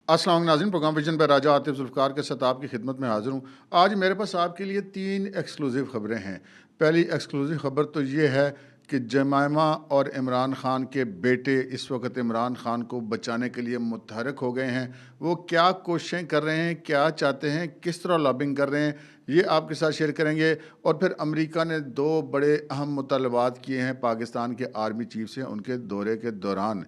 अस्सलाम वालेकुम नाज़रीन, प्रोग्राम विजन पर राजा आतिफ जुल्फ़िकार के साथ आपकी खिदमत में हाज़िर हूँ। आज मेरे पास आपके लिए 3 एक्सक्लूसिव ख़बरें हैं। पहली एक्सक्लूसिव ख़बर तो ये है कि जमाइमा और इमरान ख़ान के बेटे इस वक्त इमरान ख़ान को बचाने के लिए मुतहरक हो गए हैं। वो क्या कोशिशें कर रहे हैं, क्या चाहते हैं, किस तरह लॉबिंग कर रहे हैं, ये आपके साथ शेयर करेंगे। और फिर अमेरिका ने 2 बड़े अहम मुतालबात किए हैं पाकिस्तान के आर्मी चीफ से उनके दौरे के दौरान।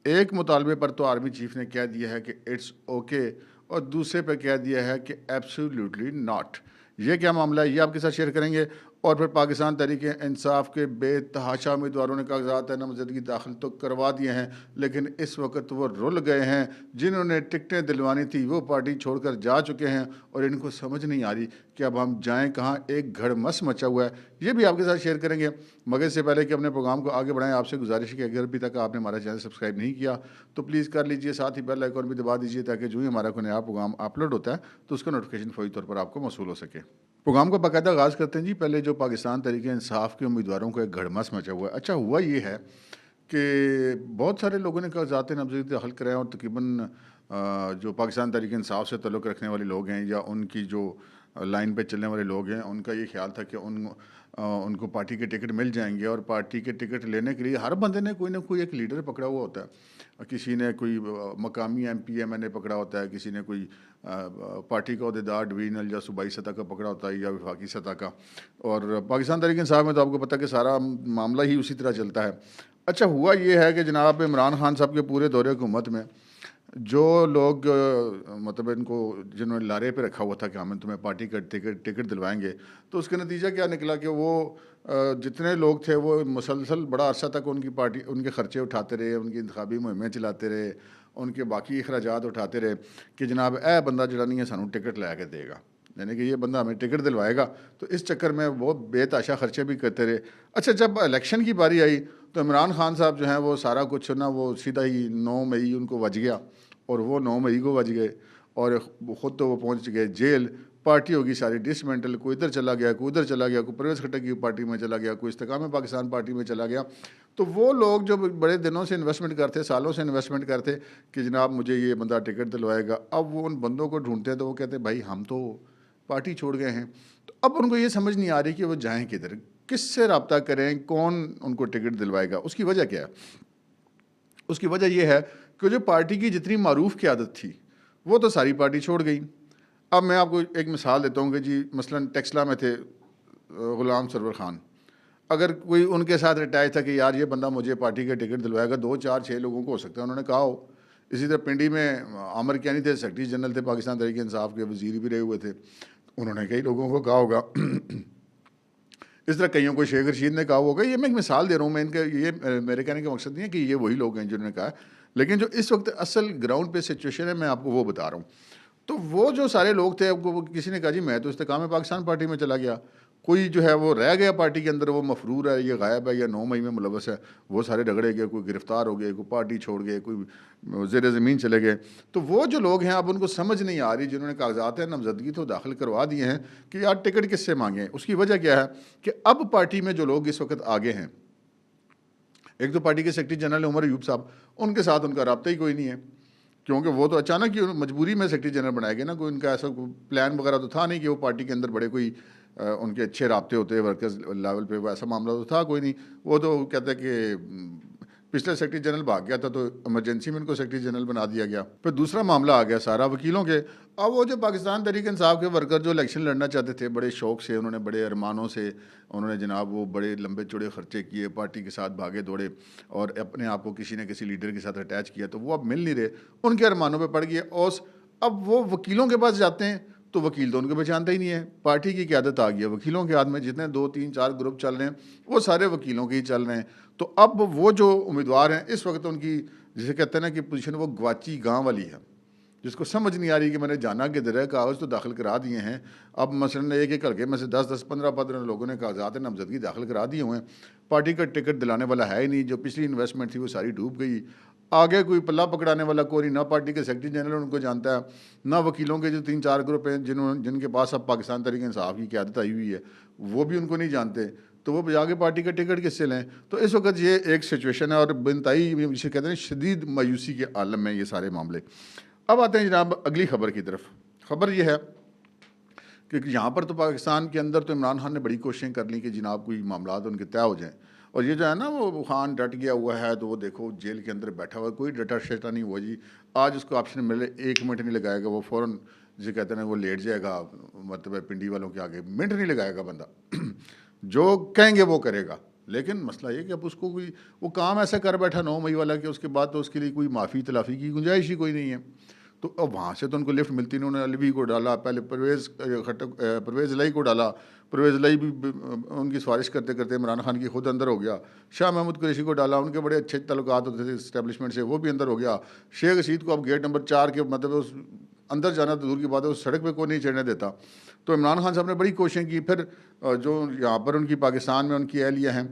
एक मुतालबे पर तो आर्मी चीफ ने कह दिया है कि इट्स ओके, और दूसरे पे कह दिया है कि एब्सोल्युटली नॉट। ये क्या मामला है, ये आपके साथ शेयर करेंगे। और फिर पाकिस्तान तहरीक इंसाफ के बेतहाशा उम्मीदवारों ने कागजात नामजदगी दाखिल तो करवा दिए हैं, लेकिन इस वक्त वो रुल गए हैं। जिन्होंने टिकटें दिलवानी थी वो पार्टी छोड़कर जा चुके हैं और इनको समझ नहीं आ रही कि अब हम जाएं कहाँ। एक घड़मस मचा हुआ है, ये भी आपके साथ शेयर करेंगे। मगर इससे पहले कि अपने प्रोग्राम को आगे बढ़ाएं, आपसे गुजारिश है कि अगर अभी तक आपने हमारा चैनल सब्सक्राइब नहीं किया तो प्लीज़ कर लीजिए, साथ ही बेल आइकन भी दबा दीजिए ताकि जो ही हमारा कोई नया प्रोग्राम अपलोड होता है तो उसका नोटिफिकेशन फौरी तौर पर आपको मौसूल हो सके। प्रोग्राम का बाकायदा आगाज़ करते हैं जी। पहले जो पाकिस्तान तरीके इंसाफ के उम्मीदवारों को एक घड़मस मचा हुआ है। अच्छा हुआ ये है कि बहुत सारे लोगों ने कागजात नामजदगी दाखिल कराए और तकरीबन जो पाकिस्तान तरीके इंसाफ से तल्लुक़ रखने वाले लोग हैं या उनकी जो लाइन पे चलने वाले लोग हैं, उनका ये ख्याल था कि उनको पार्टी के टिकट मिल जाएंगे। और पार्टी के टिकट लेने के लिए हर बंदे ने कोई ना कोई एक लीडर पकड़ा हुआ होता है। किसी ने कोई मकामी MP MNA पकड़ा होता है, किसी ने कोई पार्टी का अहदेदार डिवीजनल या सूबाई सतह का पकड़ा होता है या वफाकी सतह का। और पाकिस्तान तहरीक इंसाफ में तो आपको पता है कि सारा मामला ही उसी तरह चलता है। अच्छा हुआ ये है कि जनाब इमरान खान साहब के पूरे दौरे हुकूमत में जो लोग मतलब इनको जिन्होंने लारे पे रखा हुआ था कि हमें तुम्हें पार्टी का टिकट दिलवाएंगे, तो उसका नतीजा क्या निकला कि वो जितने लोग थे वो मुसलसल बड़ा अरसा तक उनकी पार्टी उनके खर्चे उठाते रहे, उनकी इंतखाबी मुहिमें चलाते रहे, उनके बाकी अखराजात उठाते रहे कि जनाब ए बंदा जड़ा नहीं है सानू टिकट ला के देगा, यानी कि ये बंदा हमें टिकट दिलवाएगा। तो इस चक्कर में वो बेताशा खर्चे भी करते रहे। अच्छा जब इलेक्शन की बारी आई तो इमरान खान साहब जो हैं वो सारा कुछ ना वो सीधा ही 9 मई उनको बज गया और वो 9 मई को बज गए और ख़ुद तो वो पहुंच गए जेल। पार्टी होगी सारी डिसमेंटल, कोई इधर चला गया, कोई उधर चला गया, कोई परवेज़ खट्टक की पार्टी में चला गया, कोई इस्तेकाम पाकिस्तान पार्टी में चला गया। तो वो लोग जो बड़े दिनों से इन्वेस्टमेंट करते, सालों से इन्वेस्टमेंट करते कि जनाब मुझे ये बंदा टिकट दिलवाएगा, अब वो उन बंदों को ढूंढते हैं तो वो कहते हैं भाई हम तो पार्टी छोड़ गए हैं। तो अब उनको ये समझ नहीं आ रही कि वो जाएँ किधर, किससे रब्ता करें, कौन उनको टिकट दिलवाएगा। उसकी वजह क्या है? उसकी वजह यह है कि जो पार्टी की जितनी मारूफ क़यादत थी वो तो सारी पार्टी छोड़ गई। अब मैं आपको एक मिसाल देता हूँ कि जी मसलन टेक्सला में थे ग़ुलाम सरवर ख़ान। अगर कोई उनके साथ अटैच था कि यार ये बंदा मुझे पार्टी का टिकट दिलवाएगा, 2 4 6 लोगों को हो सकता है उन्होंने कहा हो। इसी तरह पिंडी में आमिर कियानी थे, सेक्रेटरी जनरल थे पाकिस्तान तहरीक इंसाफ के, वज़ीर भी रहे हुए थे, उन्होंने कई लोगों को कहा होगा। इस तरह कईयों को शेख रशीद ने कहा होगा। ये मैं एक मिसाल दे रहा हूँ, मैं इनके ये मेरे कहने का मकसद नहीं है कि ये वही लोग हैं जिन्होंने कहा, लेकिन जो इस वक्त असल ग्राउंड पे सिचुएशन है मैं आपको वो बता रहा हूँ। तो वो जो सारे लोग थे, वो किसी ने कहा जी मैं तो इस्तेकाम पाकिस्तान पार्टी में चला गया, कोई जो है वो रह गया पार्टी के अंदर, वो मफरूर है, ये गायब है या 9 मई में मुलवस है, वो सारे रगड़े गए, कोई गिरफ्तार हो गए, कोई पार्टी छोड़ गए, कोई ज़ेर ज़मीन चले गए। तो वो जो लोग हैं अब उनको समझ नहीं आ रही, जिन्होंने कागजात नामजदगी तो दाखिल करवा दिए हैं, कि यार टिकट किससे मांगें। उसकी वजह क्या है कि अब पार्टी में जो लोग इस वक्त आगे हैं, एक तो पार्टी के सेक्रेटरी जनरल उमर अयूब साहब, उनके साथ उनका रब्ता ही कोई नहीं है, क्योंकि वो तो अचानक ही मजबूरी में सेक्रेटरी जनरल बनाए गए ना, कोई उनका ऐसा प्लान वगैरह तो था नहीं कि वो पार्टी के अंदर बड़े कोई उनके अच्छे राब्ते होते वर्कर्स लेवल पे, वैसा मामला तो था कोई नहीं। वो तो कहते हैं कि पिछले सेक्रेटरी जनरल भाग गया था तो इमरजेंसी में उनको सेक्रेटरी जनरल बना दिया गया। फिर दूसरा मामला आ गया सारा वकीलों के। अब वो जो पाकिस्तान तहरीक इंसाफ के वर्कर जो इलेक्शन लड़ना चाहते थे, बड़े शौक से उन्होंने, बड़े अरमानों से उन्होंने जनाब वो बड़े लंबे चौड़े खर्चे किए, पार्टी के साथ भागे दौड़े और अपने आप को किसी न किसी लीडर के साथ अटैच किया, तो वो अब मिल नहीं रहे, उनके अरमानों पर पड़ गए। और अब वो वकीलों के पास जाते हैं तो वकील तो उनको पहचानता ही नहीं है। पार्टी की क़यादत आ गई है वकीलों के हाथ में, जितने 2 3 4 ग्रुप चल रहे हैं वो सारे वकीलों के ही चल रहे हैं। तो अब वो जो उम्मीदवार हैं इस वक्त उनकी, जिसे कहते हैं ना कि पोजीशन वो गवाची गांव वाली है, जिसको समझ नहीं आ रही कि मैंने जाना किधर है। कागज़ तो दाखिल करा दिए हैं, अब मसलन एक एक हल्के में से 10 15 15 लोगों ने कागजात नामजदगी दाखिल करा दिए हुए हैं, पार्टी का टिकट दिलाने वाला है ही नहीं। जो पिछली इन्वेस्टमेंट थी वो सारी डूब गई, आगे कोई पल्ला पकड़ाने वाला कोई नहीं, ना पार्टी के सेक्रेटरी जनरल उनको जानता है, ना वकीलों के जो 3 4 ग्रुप हैं जिनके पास अब पाकिस्तान तहरीक इंसाफ की क़यादत आई हुई है, वो भी उनको नहीं जानते। तो वो जाके पार्टी का टिकट किससे लें। तो इस वक्त ये एक सिचुएशन है और बेनतहाई जिसे कहते हैं शदीद मायूसी के आलम में ये सारे मामले। अब आते हैं जनाब अगली खबर की तरफ। खबर यह है कि यहाँ पर तो पाकिस्तान के अंदर तो इमरान खान ने बड़ी कोशिशें कर ली कि जनाब कोई मामला उनके तय हो जाएं, और ये जो है ना वो खान डट गया हुआ है, तो वो देखो जेल के अंदर बैठा हुआ है, कोई डटा शटा नहीं हुआ जी। आज उसको ऑप्शन मिले 1 मिनट नहीं लगाएगा, वो फ़ौरन जो कहते हैं वो लेट जाएगा, मतलब पिंडी वालों के आगे मिनट नहीं लगाएगा बंदा जो कहेंगे वो करेगा। लेकिन मसला ये कि अब उसको कोई वो काम ऐसा कर बैठा 9 मई वाला कि उसके बाद तो उसके लिए कोई माफ़ी तलाफ़ी की गुंजाइश ही कोई नहीं है। तो अब वहाँ से तो उनको लिफ्ट मिलती नहीं, उन्होंने अलवी को डाला, पहले परवेज़ लाई को डाला, परवेज़ लाई भी उनकी सिफारिश करते करते इमरान खान की खुद अंदर हो गया। शाह महमूद कुरैशी को डाला, उनके बड़े अच्छे तल्लुकात होते थे इस्टेब्लिशमेंट से, वो भी अंदर हो गया। शेख रशीद को अब गेट नंबर 4 के मतलब उस अंदर जाना तो दूर की बात है, उस सड़क पे कोई नहीं चढ़ने देता। तो इमरान खान साहब ने बड़ी कोशिशें की। फिर जो यहाँ पर उनकी पाकिस्तान में उनकी अहलिया हैं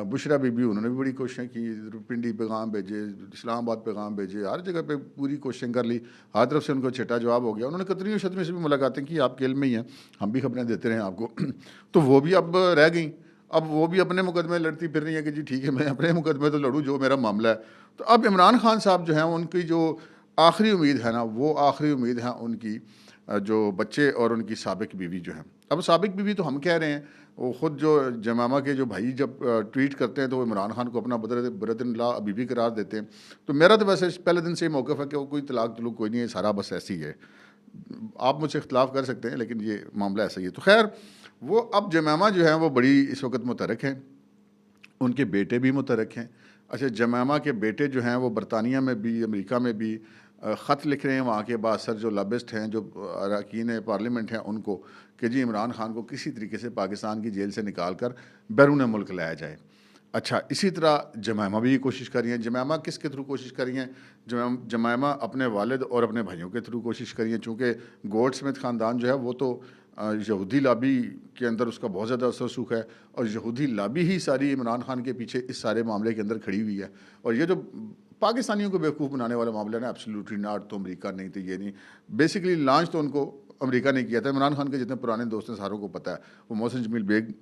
बुशरा बीबी, उन्होंने भी बड़ी कोशिशें की, पिंडी पैगाम भेजे, इस्लामाबाद पैगाम भेजे, हर जगह पे पूरी कोशिशें कर ली, हर तरफ से उनको छठा जवाब हो गया। उन्होंने कतरी और शतरी से भी मुलाकातें की, आपके इल्म में ही हैं, हम भी खबरें देते रहे आपको तो वो भी अब रह गई। अब वो भी अपने मुकदमे लड़ती फिर रही है कि जी ठीक है मैं अपने मुकदमे तो लड़ूँ जो मेरा मामला है। तो अब इमरान खान साहब जो हैं उनकी जो आखिरी उम्मीद है ना, वो आखिरी उम्मीद है उनकी जो बच्चे और उनकी साबिक बीवी जो है। अब साबिक बीवी तो हम कह रहे हैं, वो ख़ुद जो जमामा के जो भाई जब ट्वीट करते हैं तो वो इमरान खान को अपना ब्रदर-इन-लॉ बीवी करार देते हैं। तो मेरा तो वैसे पहले दिन से ही मौक़िफ़ है कि वो कोई तलाक तलूक कोई नहीं है, सारा बस ऐसे ही है। आप मुझसे इख्तिलाफ़ कर सकते हैं लेकिन ये मामला ऐसा ही है। तो खैर वो अब जमामा जो है वो बड़ी इस वक्त मुतहरक हैं, उनके बेटे भी मुतहरक हैं। अच्छा, जमामा के बेटे जो हैं वो बरतानिया में भी, अमेरिका में भी ख़त लिख रहे हैं वहाँ के बासर जो लॉबिस्ट हैं, जो अरकान पार्लियामेंट हैं उनको, कि जी इमरान खान को किसी तरीके से पाकिस्तान की जेल से निकाल कर बैरून मुल्क लाया जाए। अच्छा, इसी तरह जमामा भी ये कोशिश कर रही हैं। जमामा किसके थ्रू कोशिश कर रही हैं? जमामा अपने वालिद और अपने भाइयों के थ्रू कोशिश कर रही हैं, चूँकि गोल्डस्मिथ ख़ानदान जो है वो तो यहूदी लॉबी के अंदर उसका बहुत ज़्यादा असर सुख है, और यहूदी लॉबी ही सारी इमरान खान के पीछे इस सारे मामले के अंदर खड़ी हुई है। और ये जो पाकिस्तानियों को बेवकूफ़ बनाने वाला मामला है ना, एब्सोल्युटली नॉट, तो अमेरिका नहीं तो ये नहीं, बेसिकली लॉन्च तो उनको अमेरिका ने किया था। इमरान खान के जितने पुराने दोस्त हैं सारों को पता है, वो मोहसिन जमील बेग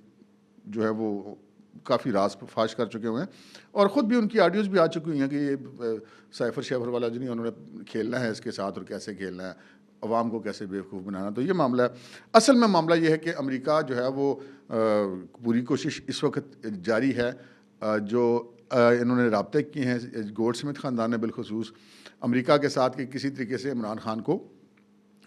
जो है वो काफ़ी राज फाश कर चुके हुए हैं, और ख़ुद भी उनकी ऑडियोज़ भी आ चुकी हुई हैं कि ये साइफर शेफर वाला जो नहीं उन्होंने खेलना है इसके साथ, और कैसे खेलना है, अवाम को कैसे बेवकूफ़ बनाना। तो ये मामला है। असल में मामला ये है कि अमेरिका जो है वो पूरी कोशिश इस वक्त जारी है, जो इन्होंने राब्ते किए हैं गोल्डस्मिथ ख़ानदान ने बिलखुसूस अमेरिका के साथ, कि किसी तरीके से इमरान खान को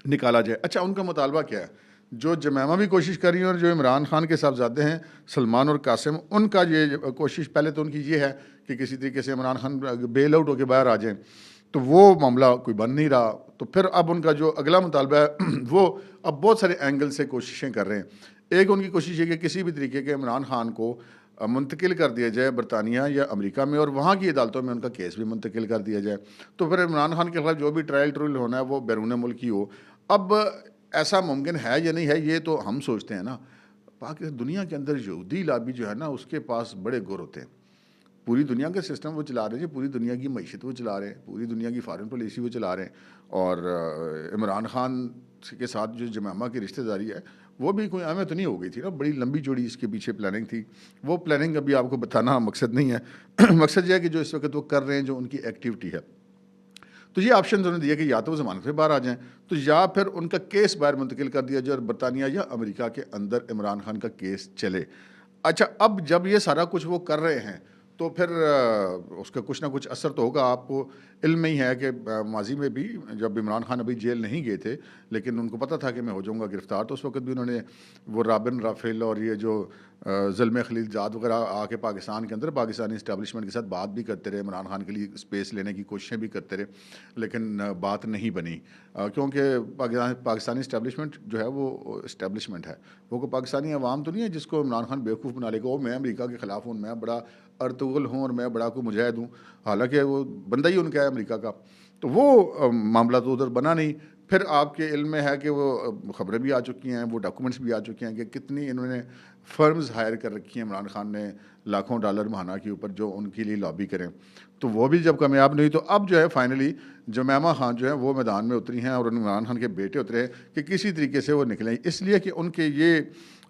निकाला जाए। अच्छा, उनका मुतालबा क्या है? जो जमामा भी कोशिश कर रही है, और जो इमरान खान के साहबजादे हैं सलमान और कासिम, उनका ये कोशिश पहले तो उनकी ये है कि किसी तरीके से इमरान खान बेल आउट होकर बाहर आ जाएँ, तो वो मामला कोई बन नहीं रहा। तो फिर अब उनका जो अगला मुतालबा है वो अब बहुत सारे एंगल से कोशिशें कर रहे हैं। एक उनकी कोशिश है कि किसी भी तरीके के इमरान खान को मुंतकिल कर दिया जाए बरतानिया या अमेरिका में, और वहाँ की अदालतों में उनका केस भी मुंतकिल कर दिया जाए, तो फिर इमरान खान के खिलाफ जो भी ट्रायल ट्रूल होना है वो बैरून मुल्क ही हो। अब ऐसा मुमकिन है या नहीं है, ये तो हम सोचते हैं ना। पाकिस्तान दुनिया के अंदर यहूदी लॉबी जो है ना, उसके पास बड़े गुर होते हैं। पूरी दुनिया का सिस्टम वो चला रहे हैं, पूरी दुनिया की मईशत वो चला रहे हैं, पूरी दुनिया की फॉरेन पॉलिसी वो चला रहे हैं। और इमरान खान के साथ जो जमामा की रिश्तेदारी है वो भी कोई अहमियत नहीं हो गई थी ना, बड़ी लंबी चौड़ी इसके पीछे प्लानिंग थी। वो प्लानिंग अभी आपको बताना मकसद नहीं है मकसद यह है कि जो इस वक्त वो कर रहे हैं, जो उनकी एक्टिविटी है, तो ये ऑप्शन उन्होंने दिया कि या तो वो ज़मानत से बाहर आ जाएं, तो या फिर उनका केस बाहर मुंतकिल कर दिया जाए और बरतानिया या अमेरिका के अंदर इमरान खान का केस चले। अच्छा, अब जब ये सारा कुछ वो कर रहे हैं तो फिर उसका कुछ ना कुछ असर तो होगा। आपको इल्म में ही है कि माजी में भी जब इमरान खान अभी जेल नहीं गए थे, लेकिन उनको पता था कि मैं हो जाऊंगा गिरफ़्तार, तो उस वक्त भी उन्होंने वो राबिन राफेल और ये जो ज़ुल्म खलीलजाद वगैरह आके पाकिस्तान के अंदर पाकिस्तानी इस्टेब्लिशमेंट के साथ बात भी करते रहे, इमरान खान के लिए स्पेस लेने की कोशिशें भी करते रहे, लेकिन बात नहीं बनी, क्योंकि पाकिस्तानी इस्टेब्लिशमेंट जो है वो इस्टेब्लिशमेंट है, वो कोई पाकिस्तानी अवाम तो नहीं है जिसको इमरान खान बेवकूफ़ बना लेगा। वो मैं अमेरिका के ख़िलाफ़ हूँ, मैं बड़ा अर्तुगल हूँ और मैं बड़ा कोई मुजाहिद हूँ, हालांकि वो बंदा ही उनका है अमेरिका का। तो वो मामला तो उधर बना नहीं। फिर आपके इल्म में है कि वो ख़बरें भी आ चुकी हैं, वो डॉक्यूमेंट्स भी आ चुके हैं कि कितनी इन्होंने फर्म्स हायर कर रखी हैं इमरान खान ने लाखों डॉलर महाना के ऊपर, जो उनके लिए लॉबी करें। तो वो भी जब कामयाब नहीं, तो अब जो है फाइनली जमैमा खान जो है वो मैदान में उतरी हैं और इमरान खान के बेटे उतरे हैं कि किसी तरीके से वो निकलें, इसलिए कि उनके ये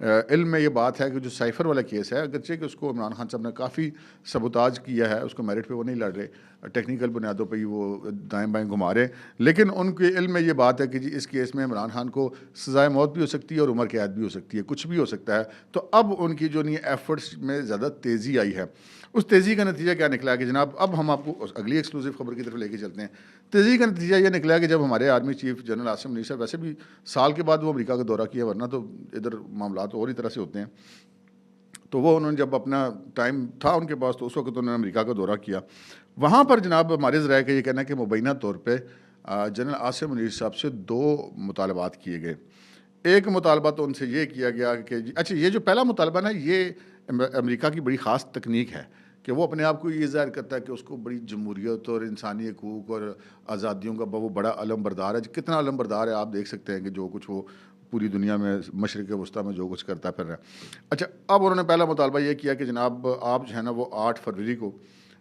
इल्म में ये बात है कि जो साइफ़र वाला केस है, अगरचे कि उसको इमरान खान साहब ने काफ़ी सबूताज किया है, उसको मेरिट पे वो नहीं लड़ रहे, टेक्निकल बुनियादों पे ही वो दाएं बाएं घुमा रहे, लेकिन उनके इल्म में ये बात है कि जी इस केस में इमरान खान को सज़ाए मौत भी हो सकती है और उम्र कैद भी हो सकती है, कुछ भी हो सकता है। तो अब उनकी जो नहीं एफर्ट्स में ज़्यादा तेज़ी आई है। उस तेज़ी का नतीजा क्या निकला कि जनाब, अब हम आपको अगली एक्सक्लूसिव खबर की तरफ लेके चलते हैं। तेज़ी का नतीजा ये निकला कि जब हमारे army chief general Asim Munir साहब, वैसे भी साल के बाद वो अमेरिका का दौरा किया, वरना तो इधर मामला तो और ही तरह से होते हैं, तो वो उन्होंने जब अपना टाइम था उनके पास, तो उस वक्त उन्होंने अमेरिका का दौरा किया। वहाँ पर जनाब हमारे ज़राए का ये कहना है कि मुबैना तौर पे जनरल आसिम मुनीर साहब से 2 मुतालबात किए गए। एक मुतालबा तो उनसे ये किया गया कि अच्छा, ये जो पहला मुतालबा ना, ये अमेरिका की बड़ी ख़ास तकनीक है कि वो अपने आप को ये ज़ाहिर करता है कि उसको बड़ी जमहूरियत और इंसानी हकूक़ और आज़ादियों का वो बड़ा अलम बरदार है। कितना अलम बरदार है, आप देख सकते हैं कि जो कुछ वो पूरी दुनिया में मशरिक़ वस्ता में जो कुछ करता फिर रहा है। अच्छा, अब उन्होंने पहला मुतालबा ये किया कि जनाब आप जो है ना वो 8 फरवरी को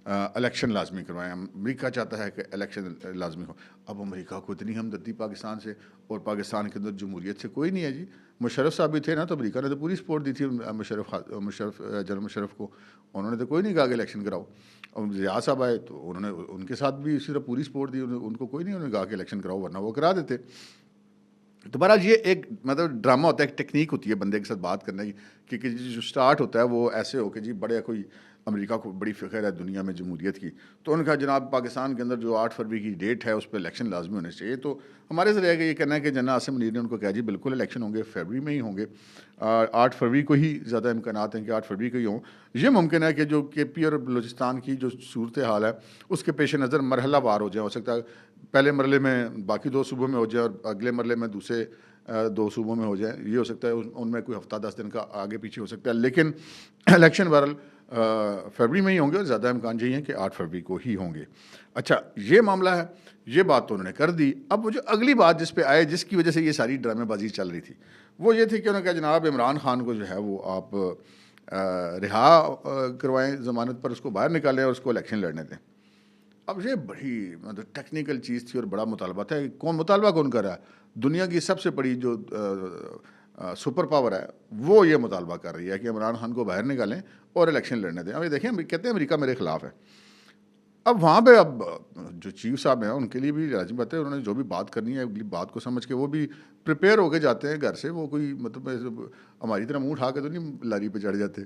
इलेक्शन लाजमी करवाएं। अमेरिका चाहता है कि इलेक्शन लाजमी हो। अब अमेरिका को इतनी हमदर्दी पाकिस्तान से, और पाकिस्तान के अंदर जमहूरियत से कोई नहीं है जी। मुशर्रफ साहब भी थे ना, तो अमेरिका ने तो पूरी सपोर्ट दी थी जनरल मुशर्रफ को, उन्होंने तो कोई नहीं कहा कि इलेक्शन कराओ। और ज़िया साहब आए तो उन्होंने उनके साथ भी इसी तरह पूरी सपोर्ट दी, उनको कोई नहीं उन्होंने कहा कि इलेक्शन कराओ, वरना वो करा देते। तो बहरहाल ये एक मतलब ड्रामा होता है, एक टेक्निक होती है बंदे के साथ बात करने की, क्योंकि जो स्टार्ट होता है वो ऐसे हो कि जी बड़े कोई अमेरिका को बड़ी फ़िक्र है दुनिया में जमहूरियत की, तो उन्होंने कहा जनाब पाकिस्तान के अंदर जो 8 फरवरी की डेट है उस पर इलेक्शन लाजमी होने चाहिए। तो हमारे ज़रिए का ये कहना है कि जनरल आसिम मुनीर ने उनको कहा जी बिल्कुल इलेक्शन होंगे, फरवरी में ही होंगे, 8 फरवरी को ही ज़्यादा इम्कानात हैं कि 8 फरवरी को ही हों। ये मुमकिन है कि जो KP और बलूचिस्तान की जो सूरत हाल है उसके पेश नज़र मरहला वार हो जाए, हो सकता है पहले मरले में बाकी 2 सूबों में हो जाए और अगले मरले में दूसरे 2 सूबों में हो जाए, ये हो सकता है। उनमें कोई हफ्ता 10 दिन का आगे पीछे हो सकता है, लेकिन इलेक्शन बहरहाल फरवरी में ही होंगे और ज़्यादा इम्कान यही है कि 8 फरवरी को ही होंगे। अच्छा, ये मामला है, ये बात तो उन्होंने कर दी। अब वो जो अगली बात जिस पे आए, जिसकी वजह से ये सारी ड्रामेबाजी चल रही थी, वो ये थी कि उन्होंने कहा जनाब इमरान खान को जो है वो आप रिहा करवाएं ज़मानत पर, उसको बाहर निकालें और उसको इलेक्शन लड़ने दें। अब ये बड़ी मतलब टेक्निकल चीज़ थी और बड़ा मुतालबा था। कौन मुतालबा कौन कर रहा है? दुनिया की सबसे बड़ी जो सुपर पावर है वो ये मुतालबा कर रही है कि इमरान खान को बाहर निकालें और इलेक्शन लड़ने दें। अब ये देखें, कहते हैं अमेरिका मेरे खिलाफ है। अब वहाँ पे अब जो चीफ साहब हैं उनके लिए भी लाज़िम बात है, उन्होंने जो भी बात करनी है अगली बात को समझ के वो भी प्रिपेयर होके जाते हैं घर से। वो कोई मतलब ऐसे हमारी तरह मुंह उठा के तो नहीं लारी पे चढ़ जाते।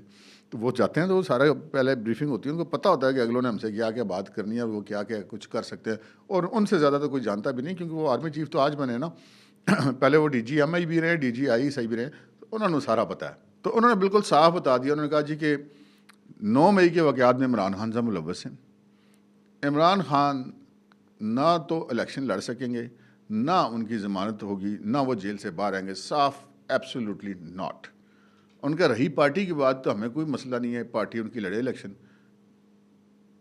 तो वो जाते हैं तो वो सारा पहले ब्रीफिंग होती है, उनको पता होता है कि अगलों ने हमसे क्या क्या बात करनी है, वो क्या क्या कुछ कर सकते हैं, और उनसे ज़्यादा तो कोई जानता भी नहीं, क्योंकि वो आर्मी चीफ तो आज बने ना पहले वो DGMI भी रहे, DGI भी रहे, तो उन्होंने सारा पता है। तो उन्होंने बिल्कुल साफ बता दिया, उन्होंने कहा जी कि 9 मई के वाक़यात में इमरान खान साहब मुलव्वस हैं। इमरान खान ना तो इलेक्शन लड़ सकेंगे, ना उनकी ज़मानत होगी, ना वो जेल से बाहर आएंगे। साफ, एब्सोल्युटली नॉट। उनका रही पार्टी की बात, तो हमें कोई मसला नहीं है, पार्टी उनकी लड़े इलेक्शन।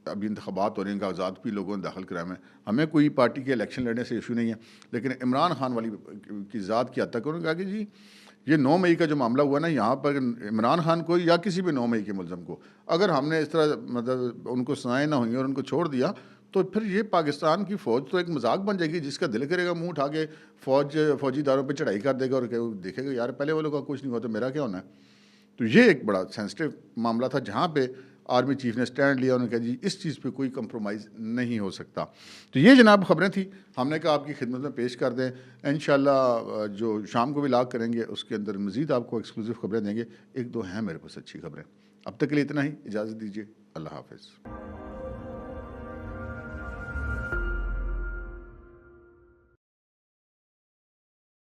अभी इंतखाबात हो रहे हैं, कागजात भी लोगों ने दाखिल कराए हैं, हमें कोई पार्टी के इलेक्शन लड़ने से इशू नहीं है। लेकिन इमरान खान वाली की ज़ात की हद तक उन्होंने कहा कि जी ये 9 मई का जो मामला हुआ ना, यहाँ पर इमरान खान को या किसी भी 9 मई के मुलज़म को अगर हमने इस तरह मतलब उनको सजाएँ ना हुई और उनको छोड़ दिया, तो फिर ये पाकिस्तान की फ़ौज तो एक मजाक बन जाएगी, जिसका दिल करेगा मुंह उठा के फ़ौजी दारों पे चढ़ाई कर देगा और देखेगा यार पहले वो लोग का कुछ नहीं हुआ तो मेरा क्या होना है। तो ये एक बड़ा सेंसिटिव मामला था, जहाँ पे आर्मी चीफ ने स्टैंड लिया, उन्होंने कहा जी इस चीज़ पे कोई कंप्रोमाइज़ नहीं हो सकता। तो ये जनाब खबरें थी, हमने कहा आपकी खिदमत में पेश कर दें। इंशाल्लाह जो शाम को भी लाग करेंगे उसके अंदर मज़ीद आपको एक्सक्लूसिव खबरें देंगे। 1-2 हैं मेरे पास अच्छी खबरें। अब तक के लिए इतना ही, इजाज़त दीजिए, अल्लाह हाफ़िज़।